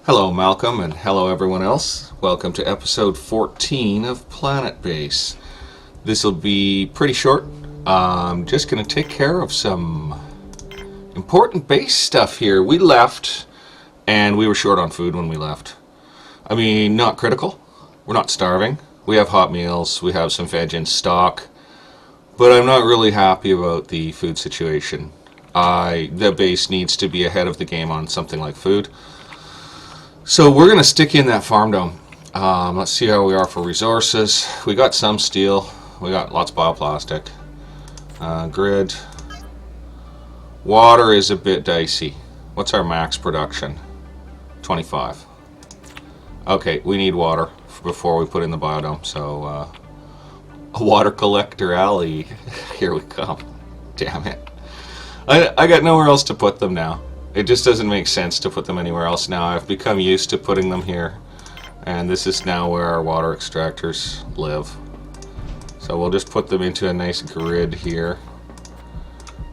Hello Malcolm, and hello everyone else. Welcome to episode 14 of Planetbase. This will be pretty short. I'm just going to take care of some important base stuff here. We left, and we were short on food when we left. I mean, not critical. We're not starving. We have hot meals. We have some veg in stock. But I'm not really happy about the food situation. The base needs to be ahead of the game on something like food. So we're going to stick in that farm dome. Let's see how we are for resources. We got some steel. We got lots of bioplastic. Grid. Water is a bit dicey. What's our max production? 25. Okay, we need water before we put in the biodome. So, a water collector alley. Here we come. Damn it. I got nowhere else to put them now. It just doesn't make sense to put them anywhere else now. I've become used to putting them here. And this is now where our water extractors live. So we'll just put them into a nice grid here.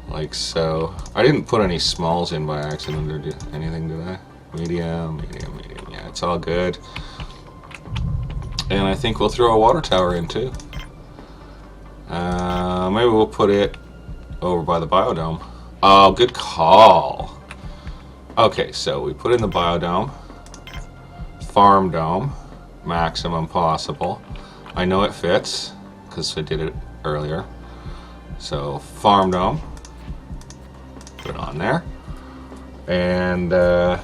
Like so. I didn't put any smalls in by accident or anything, did I? Medium, medium, medium. Yeah, it's all good. And I think we'll throw a water tower in too. Maybe we'll put it over by the biodome. Oh, good call. Okay, so we put in the biodome, farm dome, maximum possible. I know it fits because I did it earlier. So farm dome, put it on there, and then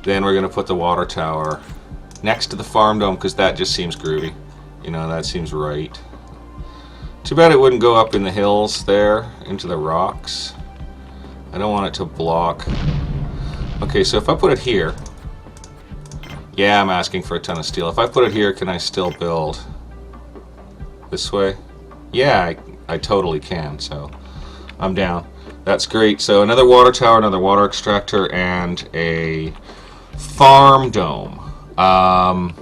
we're going to put the water tower next to the farm dome because that just seems groovy. You know, that seems right. Too bad it wouldn't go up in the hills there into the rocks. I don't want it to block. Okay, so if I put it here, yeah, I'm asking for a ton of steel. If I put it here, can I still build this way? Yeah, I totally can, so I'm down. That's great. So another water tower, another water extractor, and a farm dome. I'm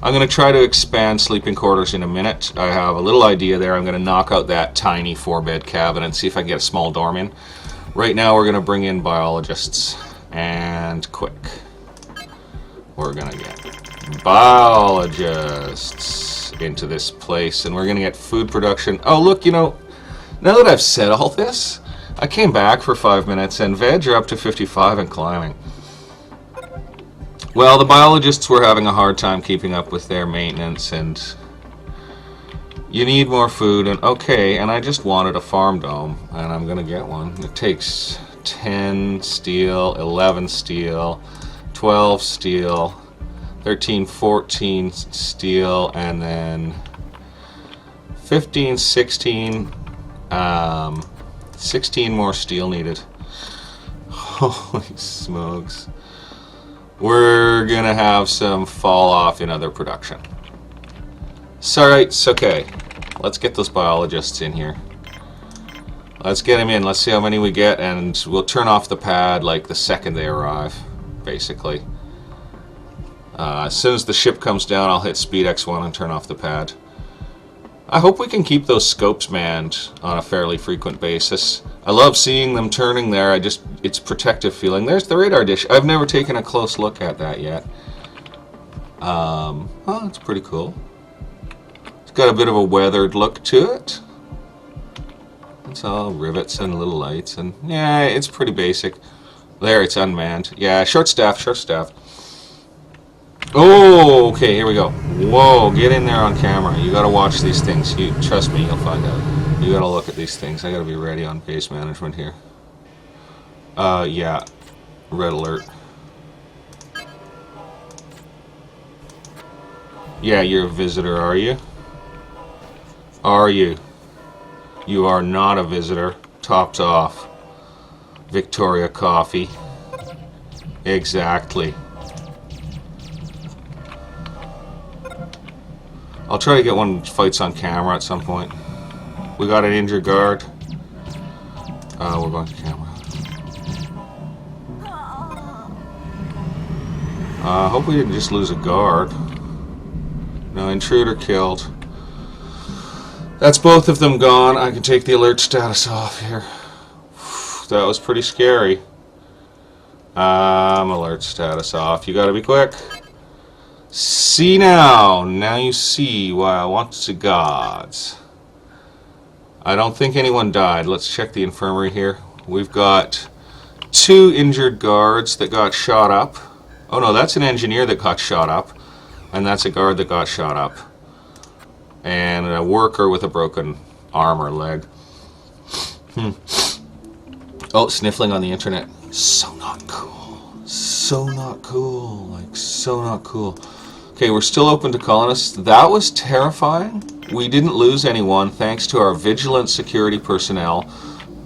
going to try to expand sleeping quarters in a minute. I have a little idea there. I'm going to knock out that tiny 4-bed cabin and see if I can get a small dorm in. Right now we're going to bring in biologists, and quick. We're going to get biologists into this place, and we're going to get food production. Oh, look, you know, now that I've said all this, I came back for 5 minutes, and veg are up to 55 and climbing. Well, the biologists were having a hard time keeping up with their maintenance, and you need more food, and okay, and I just wanted a farm dome, and I'm gonna get one. It takes 10 steel, 11 steel, 12 steel, 13, 14 steel, and then 15, 16, 16 more steel needed. Holy smokes. We're gonna have some fall off in other production. Sorry, it's okay. Let's get those biologists in here. Let's get them in. Let's see how many we get, and we'll turn off the pad like the second they arrive, basically. As soon as the ship comes down, I'll hit speed X1 and turn off the pad. I hope we can keep those scopes manned on a fairly frequent basis. I love seeing them turning there. It's protective feeling. There's the radar dish. I've never taken a close look at that yet. Oh, it's pretty cool. It's got a bit of a weathered look to it. It's all rivets and little lights, and yeah, it's pretty basic. There, it's unmanned. Yeah, short staff, short staff. Oh, okay, here we go. Whoa, get in there on camera. You gotta watch these things. You trust me, you'll find out. You gotta look at these things. I gotta be ready on base management here. Yeah. Red alert. Yeah, you're a visitor, are you? Are you? You are not a visitor. Topped off. Victoria Coffee. Exactly. I'll try to get one of the fights on camera at some point. We got an injured guard. We're going to camera. Hope we didn't just lose a guard. No, intruder killed. That's both of them gone. I can take the alert status off here. That was pretty scary. Alert status off. You gotta be quick. See now. Now you see why I want to gods. I don't think anyone died. Let's check the infirmary here. We've got 2 injured guards that got shot up. Oh no, that's an engineer that got shot up. And that's a guard that got shot up. And a worker with a broken arm or leg. Oh, sniffling on the internet. So not cool. So not cool. Like, so not cool. Okay, we're still open to colonists. That was terrifying. We didn't lose anyone thanks to our vigilant security personnel.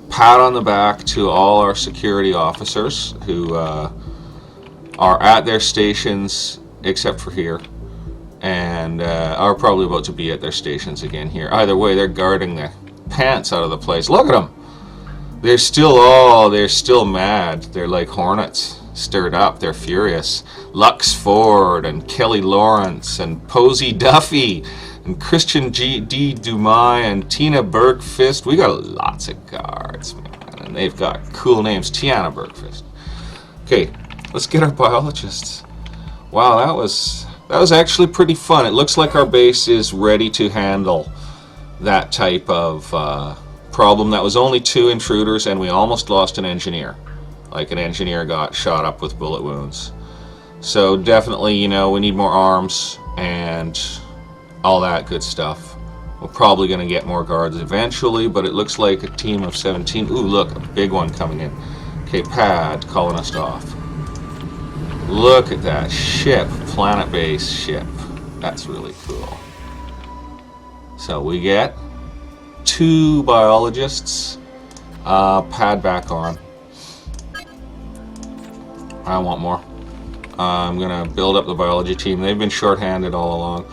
Pat on the back to all our security officers who are at their stations, except for here, and are probably about to be at their stations again here. Either way, they're guarding the pants out of the place. Look at them. They're still mad. They're like hornets, stirred up. They're furious. Lux Ford and Kelly Lawrence and Posey Duffy and Christian D. Dumas and Tina Bergfist. We got lots of guards, man, and they've got cool names. Tiana Bergfist. Okay, let's get our biologists. Wow, that was actually pretty fun. It looks like our base is ready to handle that type of problem. That was only 2 intruders, and we almost lost an engineer. Like, an engineer got shot up with bullet wounds. So definitely, you know, we need more arms and all that good stuff. We're probably going to get more guards eventually, but it looks like a team of 17. Ooh, look, a big one coming in. Okay, pad, colonist off. Look at that ship, Planetbase ship. That's really cool. So we get 2 biologists. Pad back on. I want more. I'm gonna build up the biology team. They've been short-handed all along.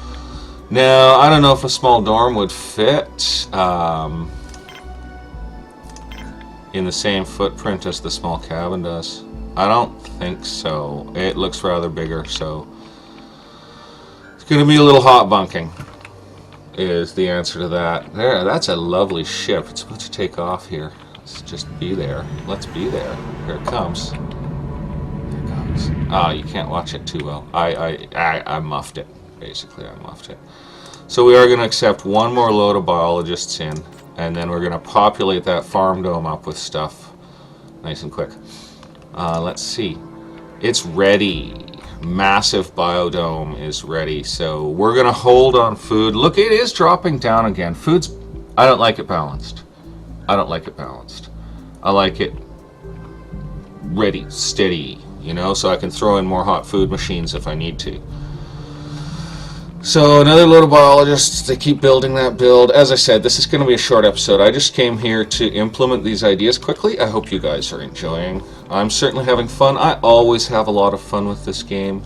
Now, I don't know if a small dorm would fit in the same footprint as the small cabin does. I don't think so. It looks rather bigger, so it's gonna be a little hot bunking is the answer to that. There, that's a lovely ship. It's about to take off here. Let's just be there. Let's be there. Here it comes. Here it comes. Ah, you can't watch it too well. I muffed it. Basically, I muffed it. So we are going to accept 1 more load of biologists in, and then we're going to populate that farm dome up with stuff nice and quick. Let's see. It's ready. Massive biodome is ready. So we're going to hold on food. Look, it is dropping down again. Food's... I don't like it balanced. I don't like it balanced. I like it ready, steady, you know, so I can throw in more hot food machines if I need to. So another load of biologists, they keep building that build. As I said, this is going to be a short episode. I just came here to implement these ideas quickly. I hope you guys are enjoying. I'm certainly having fun. I always have a lot of fun with this game.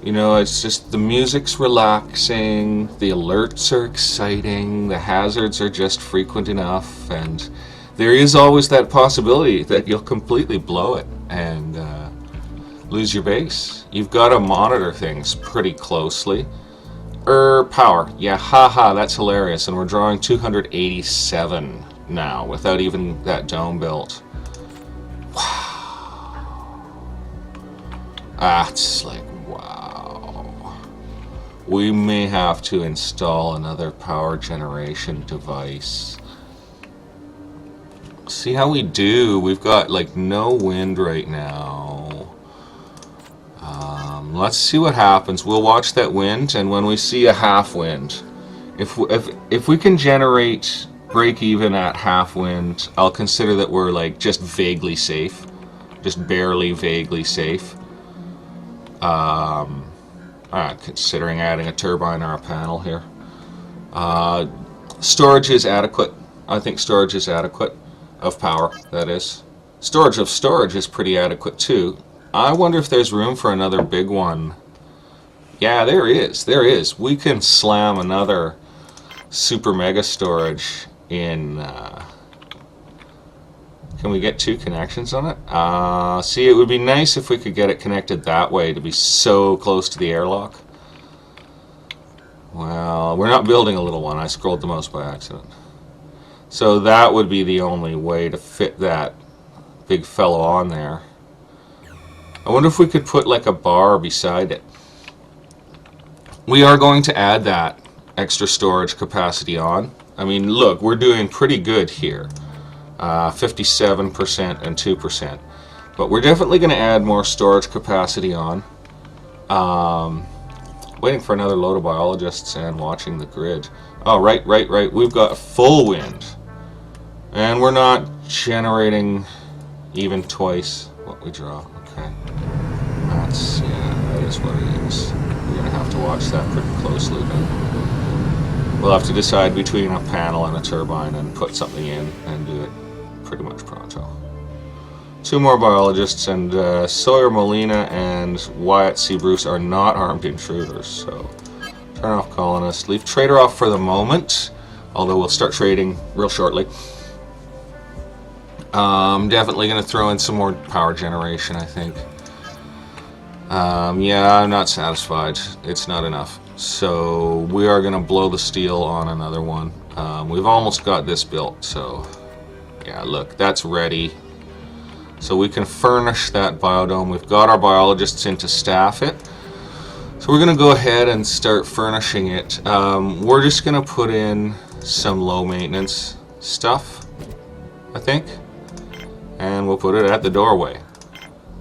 You know, it's just the music's relaxing, the alerts are exciting, the hazards are just frequent enough, and there is always that possibility that you'll completely blow it and lose your base. You've got to monitor things pretty closely. Power. Yeah, haha, that's hilarious. And we're drawing 287 now without even that dome built. Wow. That's like, wow. We may have to install another power generation device. See how we do. We've got like no wind right now. Let's see what happens. We'll watch that wind, and when we see a half wind, if we can generate break even at half wind, I'll consider that we're like just vaguely safe, just barely vaguely safe. Considering adding a turbine or a panel here. Storage is adequate. I think storage is adequate of power. That is. Storage of storage is pretty adequate too. I wonder if there's room for another big one. Yeah, there is. There is. We can slam another super mega storage in. Can we get 2 connections on it? See, it would be nice if we could get it connected that way to be so close to the airlock. Well, we're not building a little one. I scrolled the mouse by accident. So that would be the only way to fit that big fellow on there. I wonder if we could put like a bar beside it. We are going to add that extra storage capacity on. I mean, look, we're doing pretty good here. 57% and 2%. But we're definitely going to add more storage capacity on. Waiting for another load of biologists and watching the grid. Oh, right. We've got full wind. And we're not generating even twice what we draw. Okay. That is what it is. We're going to have to watch that pretty closely then. We'll have to decide between a panel and a turbine and put something in and do it pretty much pronto. 2 more biologists, and Sawyer Molina and Wyatt C. Bruce are not armed intruders, so turn off colonists. Leave trader off for the moment, although we'll start trading real shortly. Definitely going to throw in some more power generation, I think. Yeah, I'm not satisfied. It's not enough. So we are going to blow the steel on another one. We've almost got this built, so yeah, look, that's ready. So we can furnish that biodome. We've got our biologists in to staff it. So we're going to go ahead and start furnishing it. We're just going to put in some low maintenance stuff, I think. And we'll put it at the doorway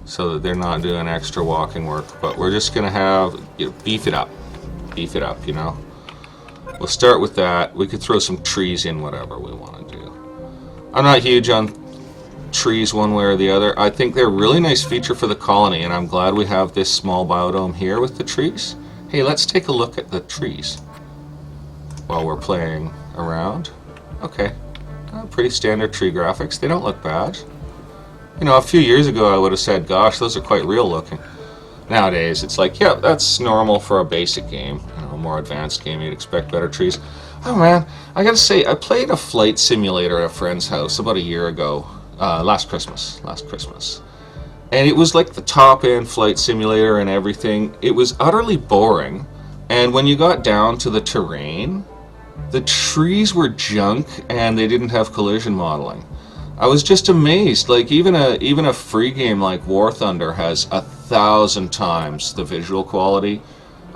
so that they're not doing extra walking work. But we're just going to have, beef it up, you know. We'll start with that. We could throw some trees in, whatever we want to do. I'm not huge on trees one way or the other. I think they're a really nice feature for the colony, and I'm glad we have this small biodome here with the trees. Hey, let's take a look at the trees while we're playing around. Okay, pretty standard tree graphics. They don't look bad. You know, a few years ago I would have said, gosh, those are quite real looking. Nowadays it's like, yeah, that's normal for a basic game. You know, a more advanced game, you'd expect better trees. Oh man, I gotta say, I played a flight simulator at a friend's house about a year ago. Last Christmas, and it was like the top-end flight simulator and everything. It was utterly boring, and when you got down to the terrain, the trees were junk and they didn't have collision modeling. I was just amazed. Like even a free game like War Thunder has 1,000 times the visual quality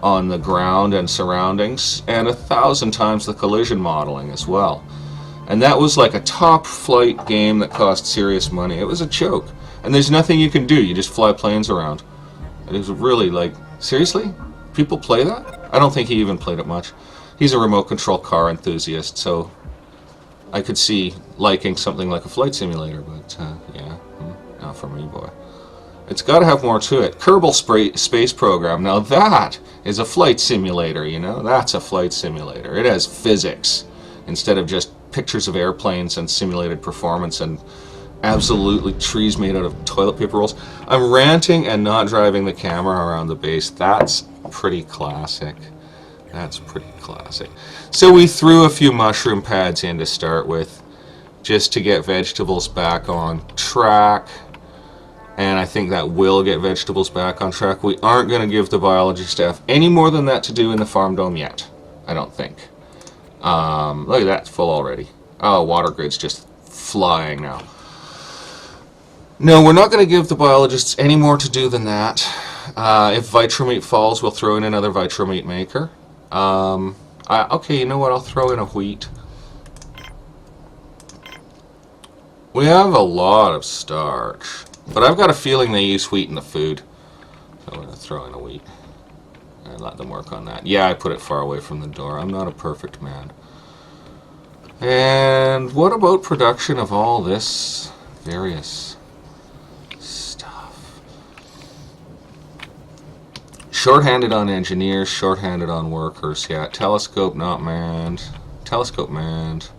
on the ground and surroundings, and 1,000 times the collision modeling as well. And that was like a top flight game that cost serious money. It was a joke. And there's nothing you can do. You just fly planes around. It was really like, seriously? People play that? I don't think he even played it much. He's a remote control car enthusiast, so I could see liking something like a flight simulator, but yeah, not for me, boy. It's got to have more to it. Kerbal Space Program. Now that is a flight simulator, you know? That's a flight simulator. It has physics instead of just pictures of airplanes and simulated performance and absolutely trees made out of toilet paper rolls. I'm ranting and not driving the camera around the base. That's pretty classic. That's pretty classic. So we threw a few mushroom pads in to start with, just to get vegetables back on track. And I think that will get vegetables back on track. We aren't going to give the biology staff any more than that to do in the farm dome yet, I don't think. Look at that, it's full already. Oh, water grid's just flying now. No, we're not going to give the biologists any more to do than that. If Vitromeat falls, we'll throw in another Vitromeat maker. Okay, you know what? I'll throw in a wheat. We have a lot of starch, but I've got a feeling they use wheat in the food. So I'm going to throw in a wheat and let them work on that. Yeah, I put it far away from the door. I'm not a perfect man. And what about production of all this various stuff? Short-handed on engineers, short-handed on workers. Yeah, telescope not manned. Telescope manned.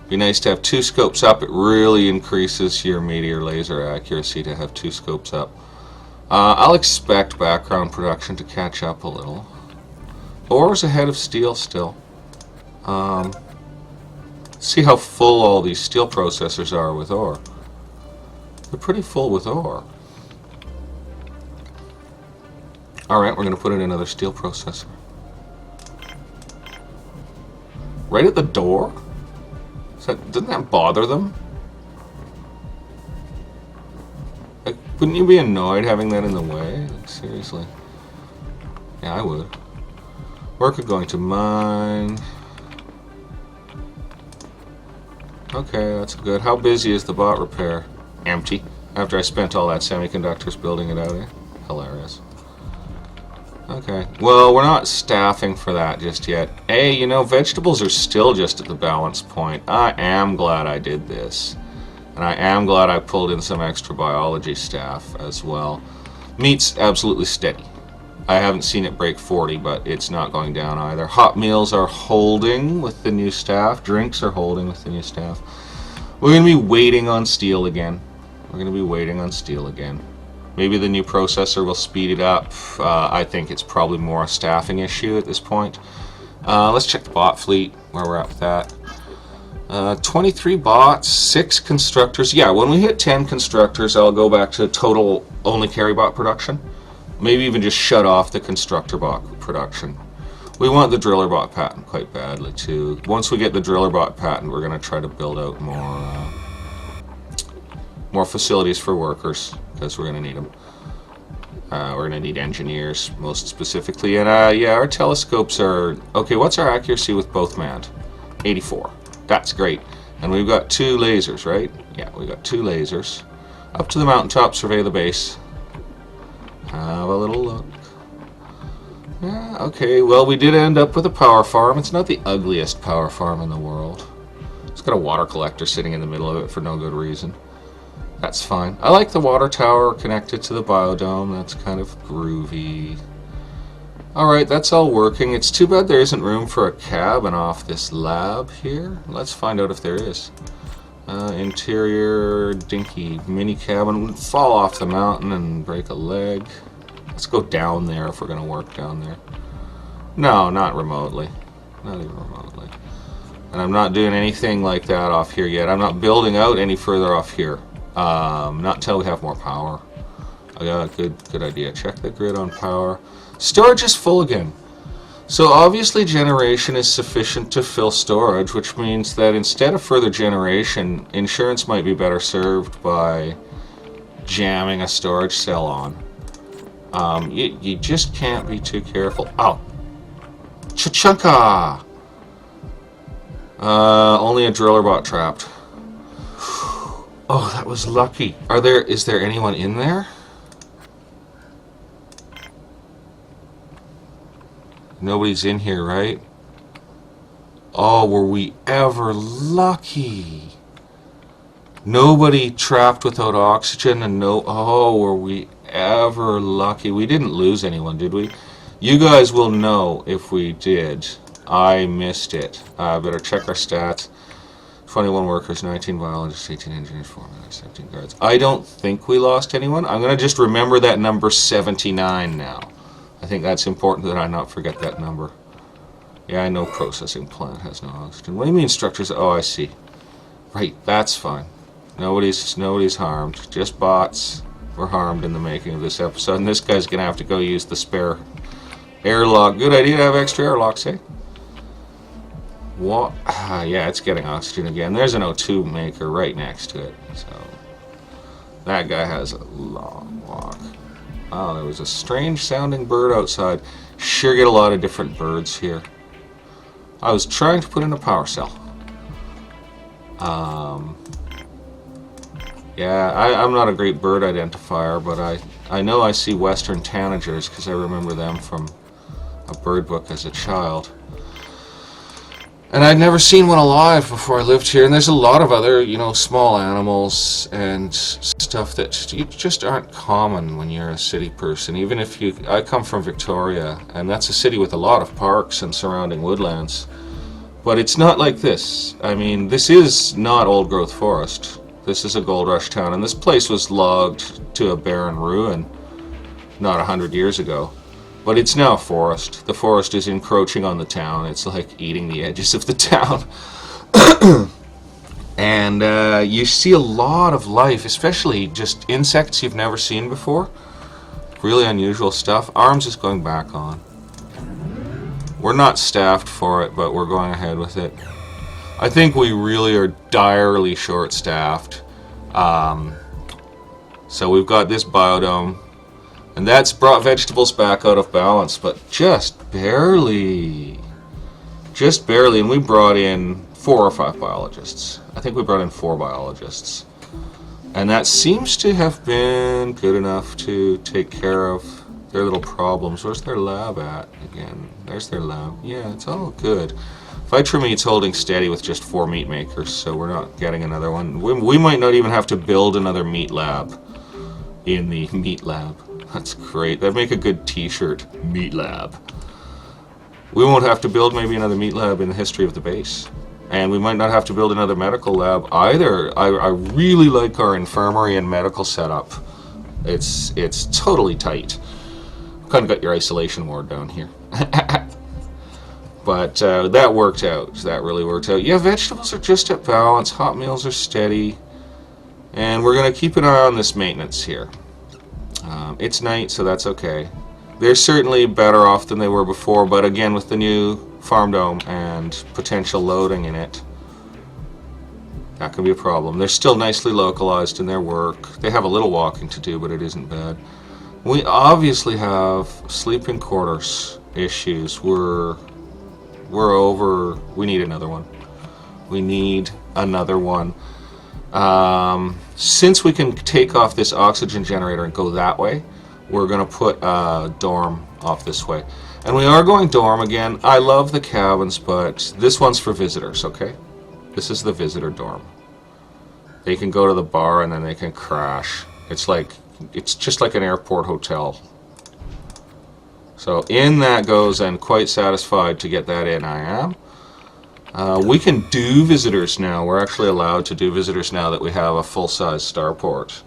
Be nice to have 2 scopes up. It really increases your meteor laser accuracy to have 2 scopes up. I'll expect background production to catch up a little. Ore's ahead of steel still. See how full all these steel processors are with ore. They're pretty full with ore. Alright, we're going to put in another steel processor. Right at the door? Doesn't that bother them? Like, Wouldn't you be annoyed having that in the way? Like, seriously. Yeah, I would. Worker going to mine. Okay, that's good. How busy is the bot repair? Empty. After I spent all that semiconductors building it out, eh? Hilarious. Okay. Well, we're not staffing for that just yet. Hey, you know, vegetables are still just at the balance point. I am glad I did this. And I am glad I pulled in some extra biology staff as well. Meat's absolutely steady. I haven't seen it break 40, but it's not going down either. Hot meals are holding with the new staff. Drinks are holding with the new staff. We're going to be waiting on steel again. Maybe the new processor will speed it up. I think it's probably more a staffing issue at this point. Let's check the bot fleet, where we're at with that. 23 bots, 6 constructors. Yeah, when we hit 10 constructors, I'll go back to total only carry bot production. Maybe even just shut off the constructor bot production. We want the driller bot patent quite badly too. Once we get the driller bot patent, we're going to try to build out more facilities for workers, because we're going to need them. We're going to need engineers, most specifically. And yeah, our telescopes are... Okay, what's our accuracy with both manned? 84. That's great. And we've got 2 lasers, right? Yeah, we've got 2 lasers. Up to the mountaintop, survey the base. Have a little look. Yeah, okay, well, we did end up with a power farm. It's not the ugliest power farm in the world. It's got a water collector sitting in the middle of it for no good reason. That's fine. I like the water tower connected to the biodome. That's kind of groovy. Alright, that's all working. It's too bad there isn't room for a cabin off this lab here. Let's find out if there is. Interior, dinky mini cabin. Would fall off the mountain and break a leg. Let's go down there if we're going to work down there. No, not remotely. Not even remotely. And I'm not doing anything like that off here yet. I'm not building out any further off here. Not until we have more power. I got a good idea. Check the grid on power. Storage is full again. So obviously generation is sufficient to fill storage, which means that instead of further generation, insurance might be better served by jamming a storage cell on. You just can't be too careful. Oh! Chachunka! Only a driller bot trapped. Oh, that was lucky. Is there anyone in there? Nobody's in here, right? Oh, were we ever lucky? Nobody trapped without oxygen and no... Oh, were we ever lucky? We didn't lose anyone, did we? You guys will know if we did. I missed it. Better check our stats. 21 workers, 19 biologists, 18 engineers, 4 minutes, 17 guards. I don't think we lost anyone. I'm going to just remember that number 79 now. I think that's important that I not forget that number. Yeah, I know processing plant has no oxygen. What do you mean structures? Oh, I see. Right, that's fine. Nobody's harmed. Just bots were harmed in the making of this episode. And this guy's going to have to go use the spare airlock. Good idea to have extra airlocks, eh? What? Yeah, it's getting oxygen again. There's an O2 maker right next to it. So that guy has a long walk. Oh, there was a strange sounding bird outside. Sure get a lot of different birds here. I was trying to put in a power cell. Yeah, I'm not a great bird identifier, but I know I see western tanagers because I remember them from a bird book as a child. And I'd never seen one alive before I lived here, and there's a lot of other, small animals and stuff that just aren't common when you're a city person. Even if I come from Victoria, and that's a city with a lot of parks and surrounding woodlands, but it's not like this. I mean, this is not old growth forest. This is a gold rush town, and this place was logged to a barren ruin not 100 years ago. But it's now forest. The forest is encroaching on the town. It's like eating the edges of the town. And you see a lot of life, especially just insects you've never seen before. Really unusual stuff. Arms is going back on. We're not staffed for it, but we're going ahead with it. I think we really are direly short-staffed. So we've got this biodome, and that's brought vegetables back out of balance, but just barely. Just barely, and we brought in 4 or 5 biologists. I think we brought in 4 biologists. And that seems to have been good enough to take care of their little problems. Where's their lab at? Again, there's their lab. Yeah, it's all good. Vitra Meat's holding steady with just 4 meat makers, so we're not getting another one. We might not even have to build another meat lab in the meat lab. That's great. That'd make a good t-shirt. Meat lab. We won't have to build maybe another meat lab in the history of the base. And we might not have to build another medical lab either. I really like our infirmary and medical setup. It's totally tight. Kind of got your isolation ward down here. But that worked out. That really worked out. Yeah, vegetables are just at balance. Hot meals are steady. And we're going to keep an eye on this maintenance here. It's night, so that's okay. They're certainly better off than they were before, but again, with the new farm dome and potential loading in it, that can be a problem. They're still nicely localized in their work. They have a little walking to do, but it isn't bad. We obviously have sleeping quarters issues. We're over. We need another one. We need another one. Since we can take off this oxygen generator and go that way, we're going to put a dorm off this way. And we are going dorm again. I love the cabins, but this one's for visitors, okay? This is the visitor dorm. They can go to the bar and then they can crash. It's just like an airport hotel. So in that goes, and quite satisfied to get that in, I am. We can do visitors now. We're actually allowed to do visitors now that we have a full-size starport.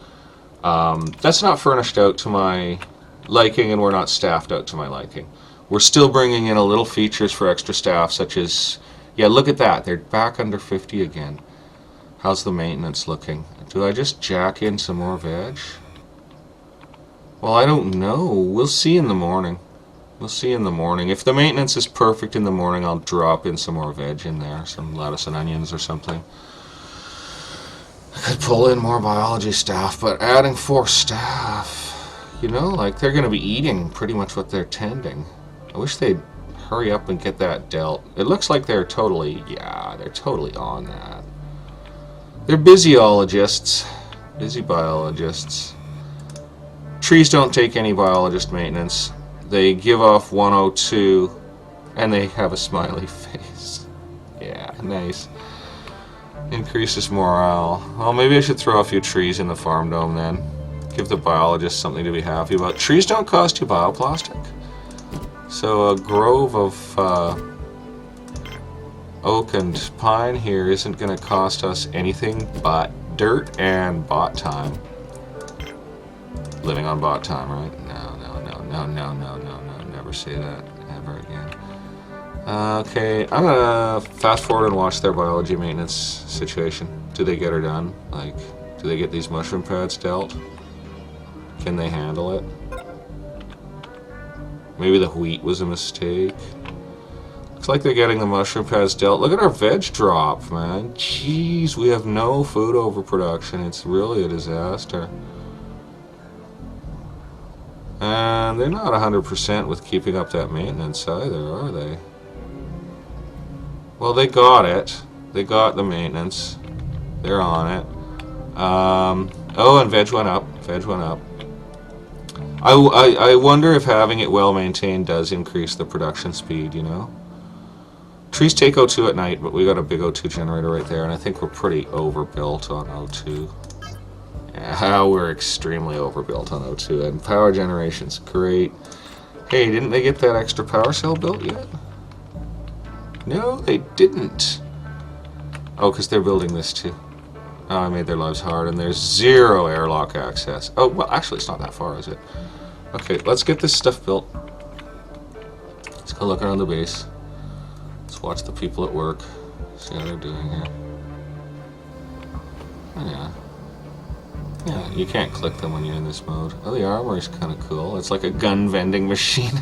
That's not furnished out to my liking, and we're not staffed out to my liking. We're still bringing in a little features for extra staff, such as, yeah, look at that. They're back under 50 again. How's the maintenance looking? Do I just jack in some more veg? Well, I don't know. We'll see in the morning. We'll see in the morning. If the maintenance is perfect in the morning, I'll drop in some more veg in there, some lettuce and onions or something. I could pull in more biology staff, but adding 4 staff, you know, like they're going to be eating pretty much what they're tending. I wish they'd hurry up and get that dealt. It looks like they're totally on that. They're busyologists, busy biologists. Trees don't take any biologist maintenance. They give off 102, and they have a smiley face. Yeah, nice. Increases morale. Well, maybe I should throw a few trees in the farm dome then. Give the biologists something to be happy about. Trees don't cost you bioplastic. So a grove of oak and pine here isn't going to cost us anything but dirt and bot time. Living on bot time, right? No. Never say that ever again. Okay, I'm gonna fast forward and watch their biology maintenance situation. Do they get her done? Like, do they get these mushroom pads dealt? Can they handle it? Maybe the wheat was a mistake. Looks like they're getting the mushroom pads dealt. Look at our veg drop, man. Jeez, we have no food overproduction. It's really a disaster. And they're not 100% with keeping up that maintenance either, are they? Well, they got it. They got the maintenance. They're on it. Oh, and veg went up. Veg went up. I wonder if having it well maintained does increase the production speed, you know? Trees take O2 at night, but we got a big O2 generator right there, and I think we're pretty overbuilt on O2. Yeah, we're extremely overbuilt on O2, and power generation's great. Hey, didn't they get that extra power cell built yet? No, they didn't. Oh, because they're building this too. Oh, I made their lives hard, and there's 0 airlock access. Oh, well, actually, it's not that far, is it? Okay, let's get this stuff built. Let's go look around the base. Let's watch the people at work. See how they're doing here. Oh, yeah. Yeah, you can't click them when you're in this mode. Oh, the armor's kind of cool. It's like a gun vending machine.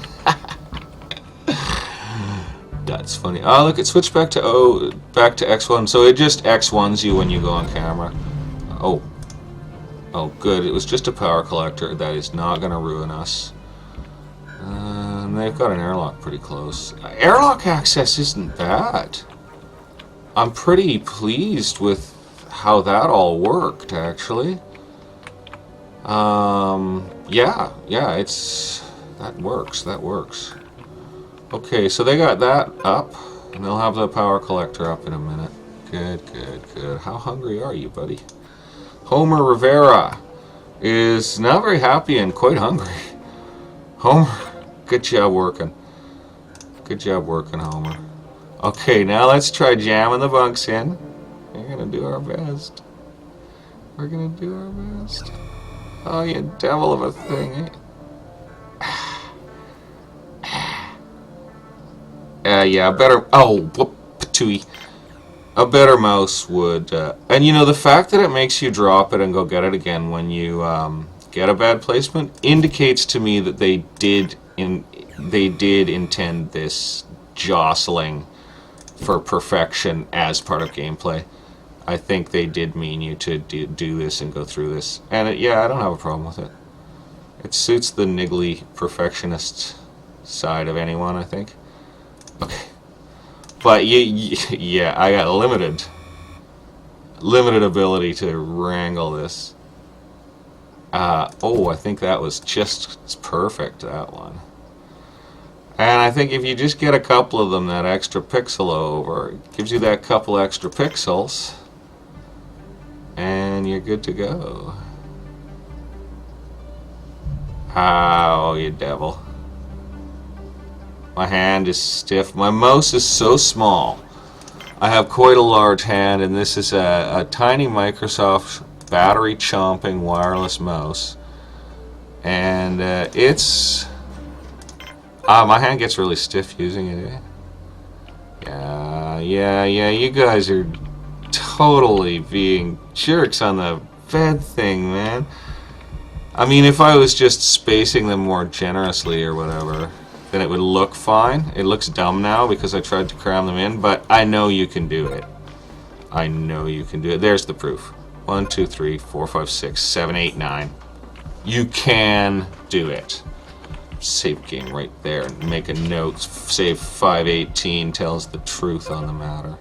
That's funny. Oh, look, it switched back to X1. So it just X1s you when you go on camera. Oh. Oh, good. It was just a power collector. That is not going to ruin us. And they've got an airlock pretty close. Airlock access isn't bad. I'm pretty pleased with how that all worked, actually. Yeah, that works. Okay, so they got that up, and they'll have the power collector up in a minute. Good. How hungry are you, buddy? Homer Rivera is not very happy and quite hungry. Homer, good job working. Homer. Okay, now let's try jamming the bunks in. We're gonna do our best. Oh, you devil of a thing. Yeah, better. Oh, whoop, patooey. A better mouse would. And you know, the fact that it makes you drop it and go get it again when you get a bad placement indicates to me that they did intend this jostling for perfection as part of gameplay. I think they did mean you to do this and go through this. And yeah, I don't have a problem with it. It suits the niggly perfectionist side of anyone, I think. Okay. But yeah, I got limited ability to wrangle this. Oh, I think that was just perfect, that one. And I think if you just get a couple of them, that extra pixel over, it gives you that couple extra pixels, and you're good to go. Oh, you devil. My hand is stiff. My mouse is so small. I have quite a large hand, and this is a tiny Microsoft battery chomping wireless mouse. And it's... my hand gets really stiff using it. Yeah, you guys are totally being jerks on the bed thing, man. I mean, if I was just spacing them more generously or whatever, then it would look fine. It looks dumb now because I tried to cram them in, but I know you can do it. There's the proof. 1, 2, 3, 4, 5, 6, 7, 8, 9. You can do it. Save game right there and make a note. Save 518 tells the truth on the matter.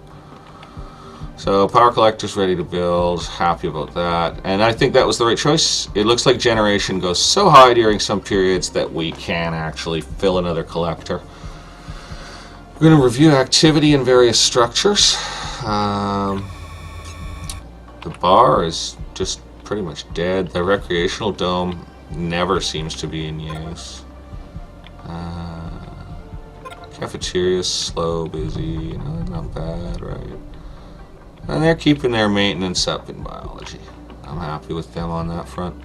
So power collector's ready to build. Happy about that. And I think that was the right choice. It looks like generation goes so high during some periods that we can actually fill another collector. We're going to review activity in various structures. The bar is just pretty much dead. The recreational dome never seems to be in use. Cafeteria's slow, busy, not bad, right? And they're keeping their maintenance up in biology. I'm happy with them on that front.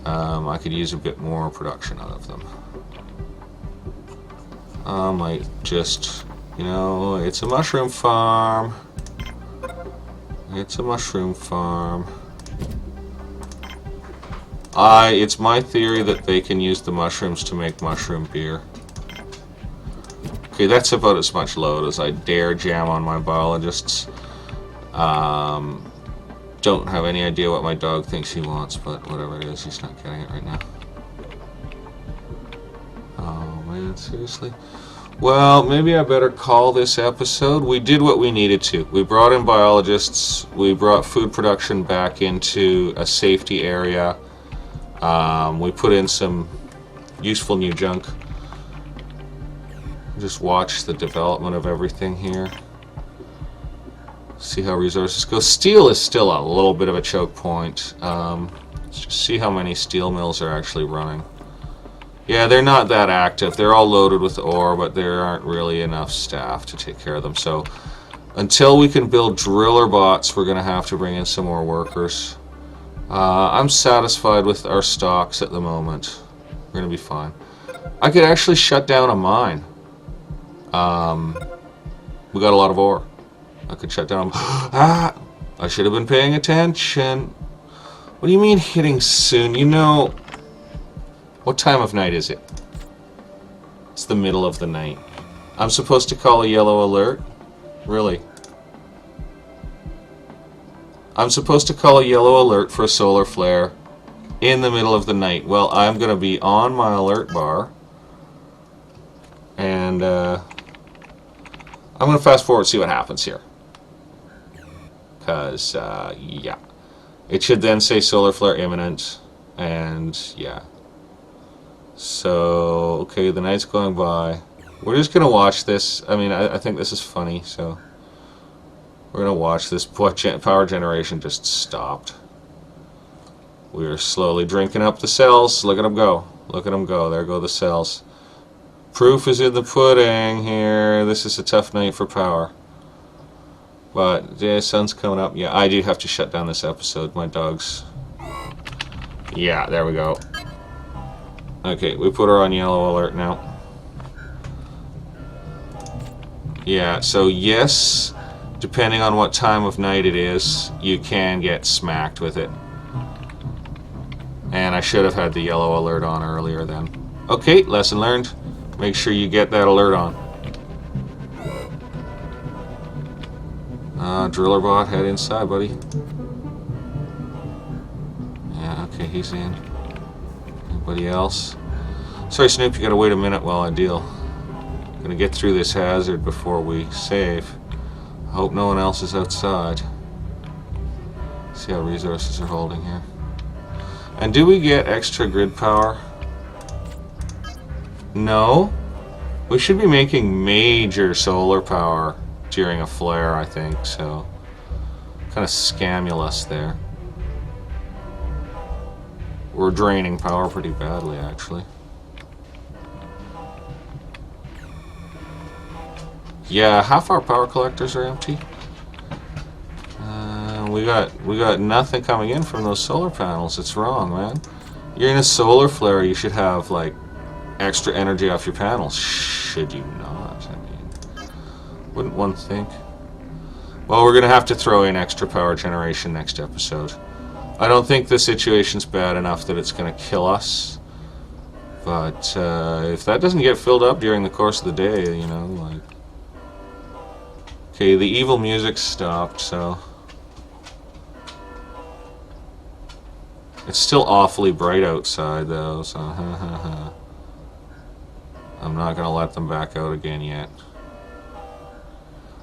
I could use a bit more production out of them. I might just, it's a mushroom farm. It's my theory that they can use the mushrooms to make mushroom beer. Okay, that's about as much load as I dare jam on my biologists. Don't have any idea what my dog thinks he wants, but whatever it is, he's not getting it right now. Oh man, seriously? Well, maybe I better call this episode. We did what we needed to. We brought in biologists, we brought food production back into a safety area, we put in some useful new junk. Just watch the development of everything here. See how resources go. Steel is still a little bit of a choke point. Let's just see how many steel mills are actually running. Yeah, they're not that active. They're all loaded with ore, but there aren't really enough staff to take care of them. So until we can build driller bots, we're going to have to bring in some more workers. I'm satisfied with our stocks at the moment. We're going to be fine. I could actually shut down a mine. We got a lot of ore. I could shut down. I should have been paying attention. What do you mean hitting soon? What time of night is it? It's the middle of the night. I'm supposed to call a yellow alert? Really? I'm supposed to call a yellow alert for a solar flare in the middle of the night. Well, I'm going to be on my alert bar. And I'm going to fast forward and see what happens here. Because, yeah. It should then say solar flare imminent. And, yeah. So, okay, the night's going by. We're just going to watch this. I mean, I think this is funny, so... We're going to watch this. Power generation just stopped. We are slowly drinking up the cells. Look at them go. Look at them go. There go the cells. Proof is in the pudding here. This is a tough night for power. But the sun's coming up. Yeah, I do have to shut down this episode. My dog's... Yeah, there we go. Okay, we put her on yellow alert now. Yeah, so yes... Depending on what time of night it is, you can get smacked with it. And I should have had the yellow alert on earlier then. Okay, lesson learned. Make sure you get that alert on. Driller bot, head inside, buddy. Yeah, okay, he's in. Anybody else? Sorry, Snoop, you gotta wait a minute while I deal. Gonna get through this hazard before we save. Hope no one else is outside. See how resources are holding here. And do we get extra grid power? No. We should be making major solar power during a flare, I think, so... Kind of scamulous there. We're draining power pretty badly, actually. Yeah, half our power collectors are empty. We got nothing coming in from those solar panels. It's wrong, man. You're in a solar flare. You should have like extra energy off your panels. Should you not? I mean, wouldn't one think? Well, we're gonna have to throw in extra power generation next episode. I don't think the situation's bad enough that it's gonna kill us. But if that doesn't get filled up during the course of the day, you know, like. Okay, the evil music stopped, so... It's still awfully bright outside, though, so... I'm not gonna let them back out again yet.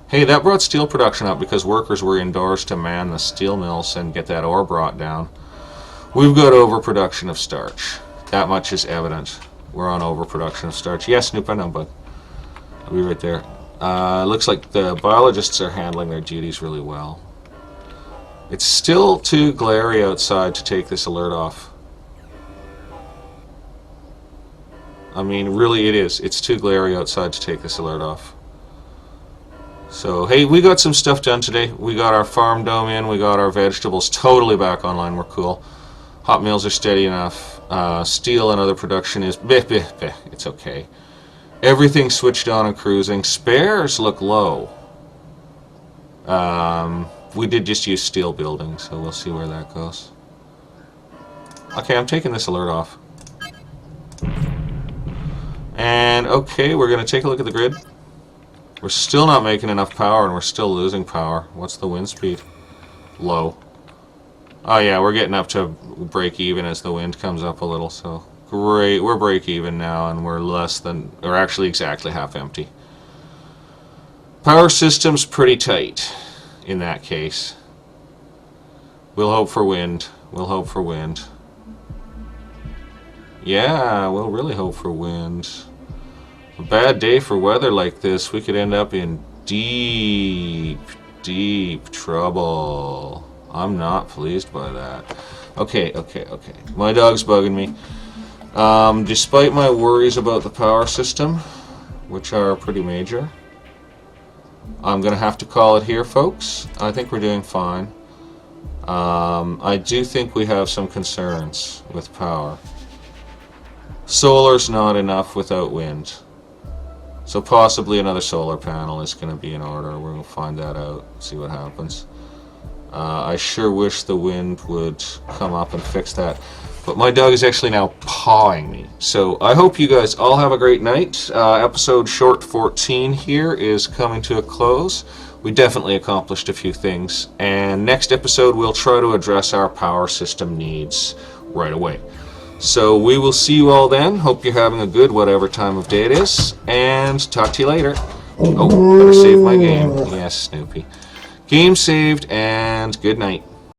Hey, that brought steel production up because workers were indoors to man the steel mills and get that ore brought down. We've got overproduction of starch. That much is evident. We're on overproduction of starch. Yes, Snoop, I know, bud. I'll be right there. Looks like the biologists are handling their duties really well. It's still too glary outside to take this alert off. I mean, really it is. It's too glary outside to take this alert off. So, hey, we got some stuff done today. We got our farm dome in. We got our vegetables totally back online. We're cool. Hot meals are steady enough. Steel and other production is... It's okay. Everything switched on and cruising. Spares look low. We did just use steel building, so we'll see where that goes. Okay, I'm taking this alert off. And, okay, we're going to take a look at the grid. We're still not making enough power, and we're still losing power. What's the wind speed? Low. Oh, yeah, we're getting up to break even as the wind comes up a little, so... Great, we're break even now, and we're less than, or actually exactly half empty. Power system's pretty tight in that case. We'll hope for wind. We'll hope for wind. Yeah, we'll really hope for wind. A bad day for weather like this, we could end up in deep, deep trouble. I'm not pleased by that. Okay. My dog's bugging me. Despite my worries about the power system, which are pretty major, I'm going to have to call it here, folks. I think we're doing fine. I do think we have some concerns with power. Solar's not enough without wind. So possibly another solar panel is going to be in order. We're going to find that out, see what happens. I sure wish the wind would come up and fix that. But my dog is actually now pawing me. So I hope you guys all have a great night. Episode short 14 here is coming to a close. we definitely accomplished a few things. And next episode, we'll try to address our power system needs right away. So we will see you all then. Hope you're having a good whatever time of day it is. And talk to you later. Oh, better save my game. Yes, Snoopy. Game saved, and good night.